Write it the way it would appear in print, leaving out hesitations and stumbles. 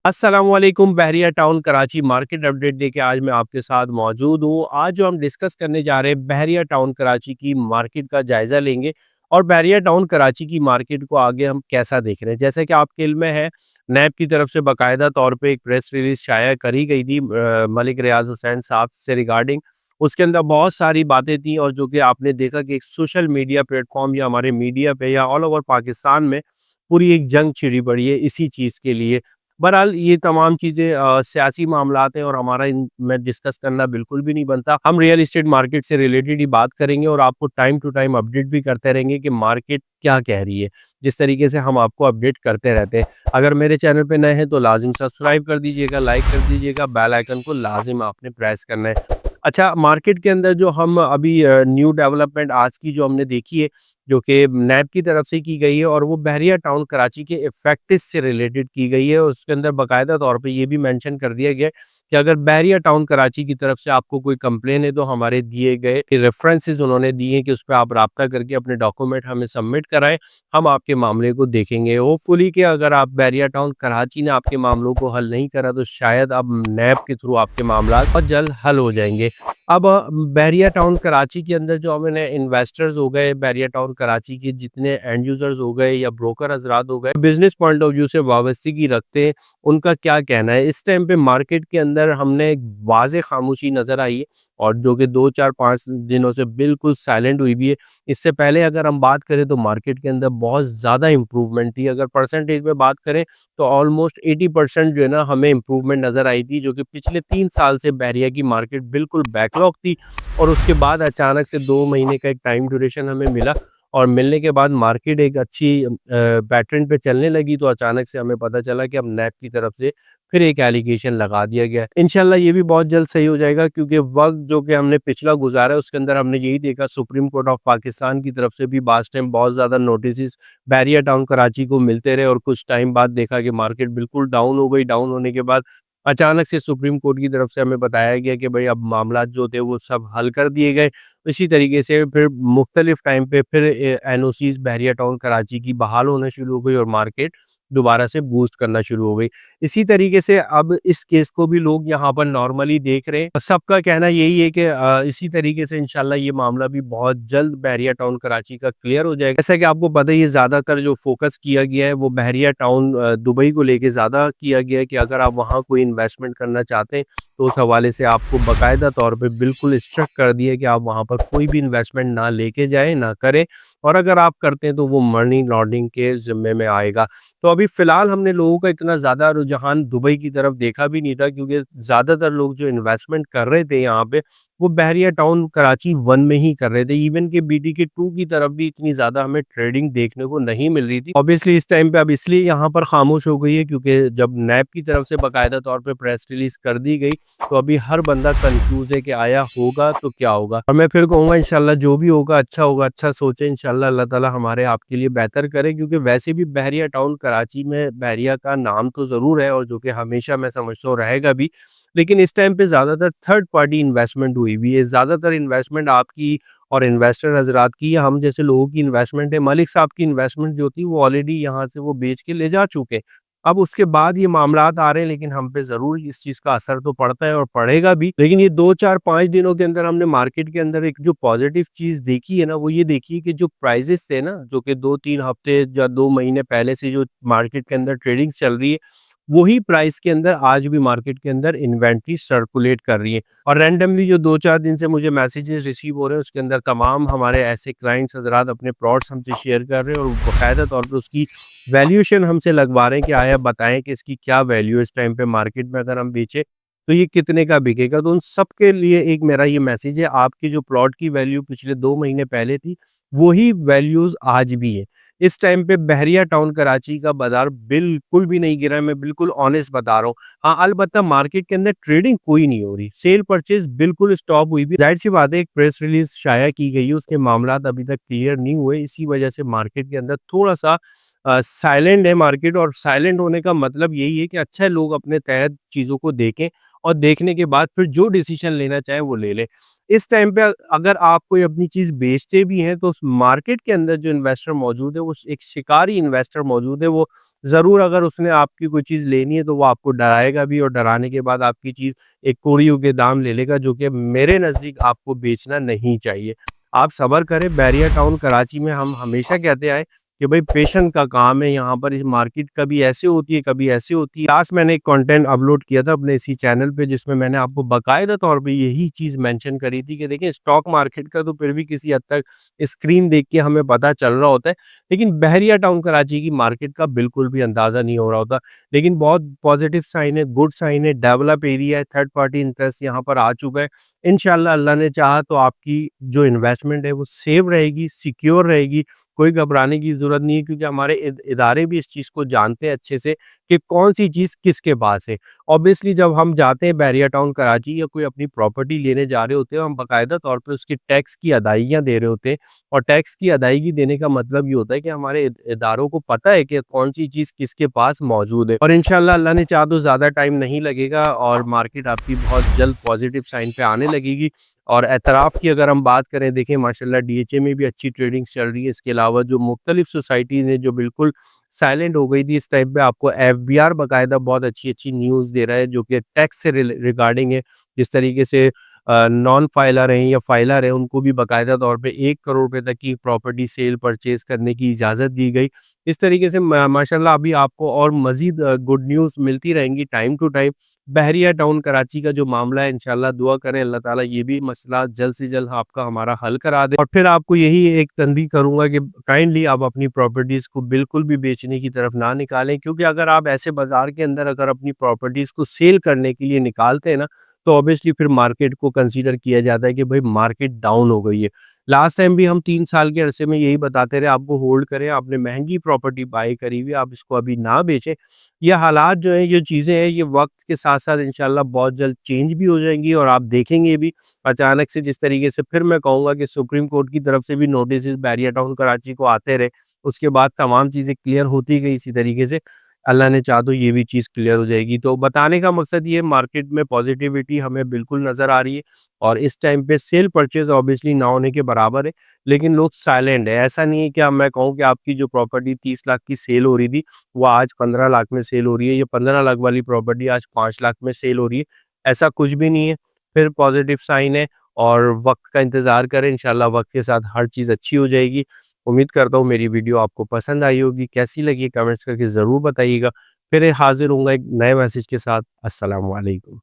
अस्सलामुअलैकुम। बहरिया Town Karachi market update देके आज मैं आपके साथ मौजूद हूँ। आज जो हम डिस्कस करने जा रहे हैं बहरिया टाउन कराची की मार्केट का जायज़ा लेंगे और बहरिया टाउन कराची की मार्केट को आगे हम कैसा देख रहे हैं। जैसे कि आपके इल्म में है, नैब की तरफ से बाकायदा तौर पे एक प्रेस रिलीज़ शाया करी गई थी मलिक रियाज हुसैन साहब से रिगार्डिंग। उसके अंदर बहुत सारी बातें थी और जो कि आपने देखा कि एक सोशल मीडिया प्लेटफ़ॉर्म या हमारे मीडिया पे या ऑल ओवर पाकिस्तान में पूरी एक जंग छिड़ी पड़ी है इसी चीज़ के लिए। बहरहाल ये तमाम चीज़ें सियासी मामलात हैं और हमारा इनमें डिस्कस करना बिल्कुल भी नहीं बनता। हम रियल एस्टेट मार्केट से रिलेटेड ही बात करेंगे और आपको टाइम टू टाइम अपडेट भी करते रहेंगे कि मार्केट क्या कह रही है, जिस तरीके से हम आपको अपडेट करते रहते हैं। अगर मेरे चैनल पे नए हैं तो लाज़िम सब्सक्राइब कर दीजिएगा, लाइक कर दीजिएगा, बेल आइकन को लाज़िम आपने प्रेस करना है। अच्छा, मार्केट के अंदर जो हम अभी न्यू डेवलपमेंट आज की जो हमने देखी है, जो कि नैब की तरफ से की गई है और वो बहरिया टाउन कराची के इफेक्टिव से रिलेटेड की गई है। और उसके अंदर बाकायदा तौर पे ये भी मेंशन कर दिया गया है कि अगर बहरिया टाउन कराची की तरफ से आपको कोई कंप्लेन है तो हमारे दिए गए रेफरेंसेस उन्होंने दिए हैं कि उस पर आप राब्ता करके अपने डॉक्यूमेंट हमें सबमिट कराएं। हम आपके मामले को देखेंगे। होपफुली कि अगर आप बहरिया टाउन कराची ने आपके मामलों को हल नहीं करा तो शायद अब नैब के थ्रू आपके मामला बहुत जल्द हल हो जाएंगे। अब बहरिया टाउन कराची के अंदर जो हमें इन्वेस्टर्स हो गए, बहरिया टाउन कराची के जितने एंड यूजर्स हो गए या ब्रोकर हजरात हो गए, बिजनेस पॉइंट ऑफ व्यू से वाबस्तगी रखते हैं, उनका क्या कहना है। इस टाइम पे मार्केट के अंदर हमने एक वाज़ेह खामोशी नज़र आई है और जो कि 2 4 5 दिनों से बिल्कुल साइलेंट हुई भी है। इससे पहले अगर हम बात करें तो मार्केट के अंदर बहुत ज़्यादा इंप्रूवमेंट थी। अगर परसेंटेज में बात करें तो ऑलमोस्ट 80% जो है ना हमें इंप्रूवमेंट नज़र आई थी, जो कि पिछले 3 साल से बहरिया की मार्केट बिल्कुल बैकलॉग थी। और उसके बाद अचानक से 2 महीने का एक टाइम ड्यूरेशन हमें मिला और मिलने के बाद मार्केट एक अच्छी पैटर्न पे चलने लगी, तो अचानक से हमें पता चला कि अब नैब की तरफ से फिर एक एलिगेशन लगा दिया गया है। इंशाल्लाह ये भी बहुत जल्द सही हो जाएगा, क्योंकि वक्त जो कि हमने पिछला गुजारा है उसके अंदर हमने यही देखा, सुप्रीम कोर्ट ऑफ पाकिस्तान की तरफ से भी बास टाइम बहुत ज़्यादा नोटिस बैरियर टाउन कराची को मिलते रहे और कुछ टाइम बाद देखा कि मार्केट बिल्कुल डाउन हो गई। डाउन होने के बाद अचानक से सुप्रीम कोर्ट की तरफ से हमें बताया गया कि भाई अब मामला जो थे वो सब हल कर दिए गए। इसी तरीके से फिर मुख्तलिफ टाइम पे फिर एनओसीज़ बहरिया टाउन कराची की बहाल होना शुरू हो गई और मार्केट दोबारा से बूस्ट करना शुरू हो गई। इसी तरीके से अब इस केस को भी लोग यहाँ पर नॉर्मली देख रहे हैं। सबका कहना यही है कि इसी तरीके से इंशाल्लाह ये मामला भी बहुत जल्द बहरिया टाउन कराची का क्लियर हो जाएगा। जैसा कि आपको पता ही है, ज़्यादातर जो फोकस किया गया है वो बहरिया टाउन दुबई को लेके ज़्यादा किया गया है कि अगर आप वहाँ कोई इन्वेस्टमेंट करना चाहते हैं तो उस हवाले से आपको बाकायदा तौर पे बिल्कुल इंस्ट्रक्ट कर दिया है कि आप वहाँ पर कोई भी इन्वेस्टमेंट ना लेके जाएँ, ना करें, और अगर आप करते हैं तो वो मनी लॉन्ड्रिंग के ज़िम्मे में आएगा। तो अभी फ़िलहाल हमने लोगों का इतना ज़्यादा रुझान दुबई की तरफ देखा भी नहीं था, क्योंकि ज़्यादातर लोग जो इन्वेस्टमेंट कर रहे थे यहाँ पे वो बहरिया टाउन कराची 1 में ही कर रहे थे। इवन कि बीटीके 2 की तरफ भी इतनी ज़्यादा हमें ट्रेडिंग देखने को नहीं मिल रही थी। ऑब्वियसली इस टाइम पे अब इसलिए यहाँ पर खामोश हो गई है क्योंकि जब नैब की तरफ से बाकायदा तौर पे प्रेस रिलीज़ कर दी गई तो अभी हर बंदा कन्फ्यूज़ है कि आया होगा तो क्या होगा? और मैं फिर कहूँगा इंशाल्लाह जो भी होगा, अच्छा सोचें, इंशाल्लाह अल्लाह ताला हमारे आपके लिए बेहतर करे, क्योंकि वैसे भी बहरिया टाउन कराची में बहरिया का नाम तो ज़रूर है और जो कि हमेशा मैं समझता हूँ रहेगा भी। लेकिन इस टाइम पे ज़्यादातर थर्ड पार्टी इन्वेस्टमेंट हुई हुई है। ज़्यादातर इन्वेस्टमेंट आपकी और इन्वेस्टर हज़रात की या हम जैसे लोगों की इन्वेस्टमेंट है। मलिक साहब की इन्वेस्टमेंट जो थी वो ऑलरेडी यहाँ से वो बेच के ले जा चुके हैं। अब उसके बाद ये मामलात आ रहे हैं, लेकिन हम पे ज़रूर इस चीज़ का असर तो पड़ता है और पड़ेगा भी। लेकिन ये 2 4 5 दिनों के अंदर हमने मार्केट के अंदर एक जो पॉज़िटिव चीज़ देखी है ना, वो ये देखी है कि जो प्राइसेज़ थे ना, जो कि 2-3 हफ्ते या 2 महीने पहले से जो मार्केट के अंदर ट्रेडिंग चल रही है, वही प्राइस के अंदर आज भी मार्केट के अंदर इन्वेंटरी सर्कुलेट कर रही है। और रैंडमली जो 2-4 दिन से मुझे मैसेजेस रिसीव हो रहे हैं, उसके अंदर तमाम हमारे ऐसे क्लाइंट्स हज़रात अपने प्लॉट्स हमसे शेयर कर रहे हैं और बाकायदा तौर पे उसकी वैल्यूएशन हमसे लगवा रहे हैं कि आया बताएँ कि इसकी क्या वैल्यू है इस टाइम पे मार्केट में, अगर हम बेचें तो ये कितने का बिकेगा। तो उन सब के लिए एक मेरा ये मैसेज है, आपकी जो प्लॉट की वैल्यू पिछले 2 महीने पहले थी, वही वैल्यूज़ आज भी है। इस टाइम पे बहरिया टाउन कराची का बाज़ार बिल्कुल भी नहीं गिरा है, मैं बिल्कुल ऑनेस्ट बता रहा हूँ। हाँ, अलबत्ता मार्केट के अंदर ट्रेडिंग कोई नहीं हो रही, सेल परचेज़ बिल्कुल स्टॉप हुई भी। ज़ाहिर-सी बात है, एक प्रेस रिलीज़ शाया की गई है, उसके मामलात अभी तक क्लियर नहीं हुए, इसी वजह से मार्केट के अंदर थोड़ा-सा साइलेंट है मार्केट और साइलेंट होने का मतलब यही है कि अच्छा है लोग अपने तहत चीज़ों को देखें और देखने के बाद फिर जो डिसीज़न लेना चाहें वो ले लें। इस टाइम पे अगर आप कोई अपनी चीज़ बेचते भी हैं तो उस मार्केट के अंदर जो इन्वेस्टर मौजूद है वो एक शिकारी इन्वेस्टर मौजूद है, वो ज़रूर अगर उसने आपकी कोई चीज़ लेनी है तो वो आपको डराएगा भी और डराने के बाद आपकी चीज़ एक कौड़ियों के दाम ले लेगा, जो कि मेरे नज़दीक आपको बेचना नहीं चाहिए। आप सब्र करें, बैरिया टाउन कराची में हम हमेशा कहते आए कि भाई पेशेंस का काम है, यहाँ पर इस मार्केट कभी ऐसे होती है, कभी ऐसे होती है। लास्ट मैंने एक कंटेंट अपलोड किया था अपने इसी चैनल पे जिसमें मैंने आपको बाकायदा तौर पे यही चीज़ मेंशन करी थी कि देखिए स्टॉक मार्केट का तो फिर भी किसी हद तक स्क्रीन देख के हमें पता चल रहा होता है, लेकिन बहरिया टाउन कराची की मार्केट का बिल्कुल भी अंदाज़ा नहीं हो रहा होता। लेकिन बहुत पॉजिटिव साइन है, गुड साइन है, डेवलप एरिया है, थर्ड पार्टी इंटरेस्ट यहाँ पर आ चुका है। इंशाल्लाह अल्लाह ने चाहा तो आपकी जो इन्वेस्टमेंट है वो सेफ रहेगी, सिक्योर रहेगी, कोई घबराने की ज़रूरत नहीं है क्योंकि हमारे इदारे भी इस चीज़ को जानते हैं अच्छे से कि कौन-सी चीज़ किसके पास है। ऑब्वियसली जब हम जाते हैं बैरिया टाउन कराची या कोई अपनी प्रॉपर्टी लेने जा रहे होते हैं, हम बाकायदा तौर पे उसकी टैक्स की अदायगियाँ दे रहे होते हैं और टैक्स की अदायगी देने का मतलब ये होता है कि हमारे इदारों को पता है कि कौन-सी चीज़ किसके पास मौजूद है और इंशाल्लाह अल्लाह ने चाहा तो ज़्यादा टाइम नहीं लगेगा और मार्केट आपकी बहुत जल्द पॉजिटिव साइन पे आने लगेगी। और एतराफ़ की अगर हम बात करें, देखिए माशाल्लाह डीएचए में भी अच्छी ट्रेडिंग्स चल रही है। इसके अलावा जो मुख्तलिफ सोसाइटीज़ हैं जो बिल्कुल साइलेंट हो गई थी, इस टाइम पे आपको एफबीआर बाकायदा बहुत अच्छी-अच्छी न्यूज़ दे रहा है जो कि टैक्स से रिगार्डिंग है। जिस तरीके से नॉन फाइलर हैं या फाइलर हैं उनको भी बाकायदा तौर पे 1 करोड़ रुपए तक की प्रॉपर्टी सेल परचेज़ करने की इजाज़त दी गई। इस तरीके से माशाल्लाह अभी आपको और मज़ीद गुड न्यूज़ मिलती रहेंगी time to time. Bahria Town Karachi का जो मामला है इंशाल्लाह दुआ करें अल्लाह ताला ये भी मसला जल्द से जल्द आपका हमारा हल करा दे। और फिर आपको यही एक तनबीह करूँगा कि काइंडली आप अपनी प्रॉपर्टीज़ को बिल्कुल भी बेचने की तरफ ना निकालें, क्योंकि अगर आप ऐसे बाज़ार के अंदर अगर अपनी प्रॉपर्टीज़ को सेल करने के लिए निकालते हैं ना, तो ऑब्वियसली फिर मार्केट को कंसीडर किया जाता है कि भाई मार्केट डाउन हो गई है। लास्ट टाइम भी हम 3 साल के अरसे में यही बताते रहे आपको होल्ड करें, आपने महँगी प्रॉपर्टी बाय करी हुई है, आप इसको अभी ना बेचें। ये हालात जो हैं, ये चीज़ें हैं, ये वक़्त के साथ-साथ इंशाल्लाह बहुत जल्द चेंज भी हो जाएँगी और आप देखेंगे भी अचानक से जिस तरीके से फिर मैं कहूँगा कि सुप्रीम कोर्ट की तरफ से भी नोटिसेस बैरिया टाउन कराची को आते रहे, उसके बाद तमाम चीज़ें क्लियर होती गई इसी तरीके से। अल्लाह ने चाहा तो ये भी चीज़ क्लियर हो जाएगी। तो बताने का मकसद ये है, मार्केट में पॉज़िटिविटी हमें बिल्कुल नज़र आ रही है और इस टाइम पे सेल परचेज़ ऑब्वियसली ना होने के बराबर है, लेकिन लोग साइलेंट है। ऐसा नहीं है कि अब मैं कहूँ कि आपकी जो प्रॉपर्टी 30 लाख की सेल हो रही थी, वो आज 15 लाख में सेल हो रही है, या 15 लाख वाली प्रॉपर्टी आज 5 लाख में सेल हो रही है, ऐसा कुछ भी नहीं है। फिर पॉज़िटिव साइन है और वक़्त का इंतज़ार करें, इंशाल्लाह वक़्त के साथ हर चीज़ अच्छी हो जाएगी। उम्मीद करता हूँ मेरी वीडियो आपको पसंद आई होगी, कैसी लगी कमेंट्स करके ज़रूर बताइएगा। फिर हाज़िर होऊँगा एक नए मैसेज के साथ। अस्सलामु अलैकुम।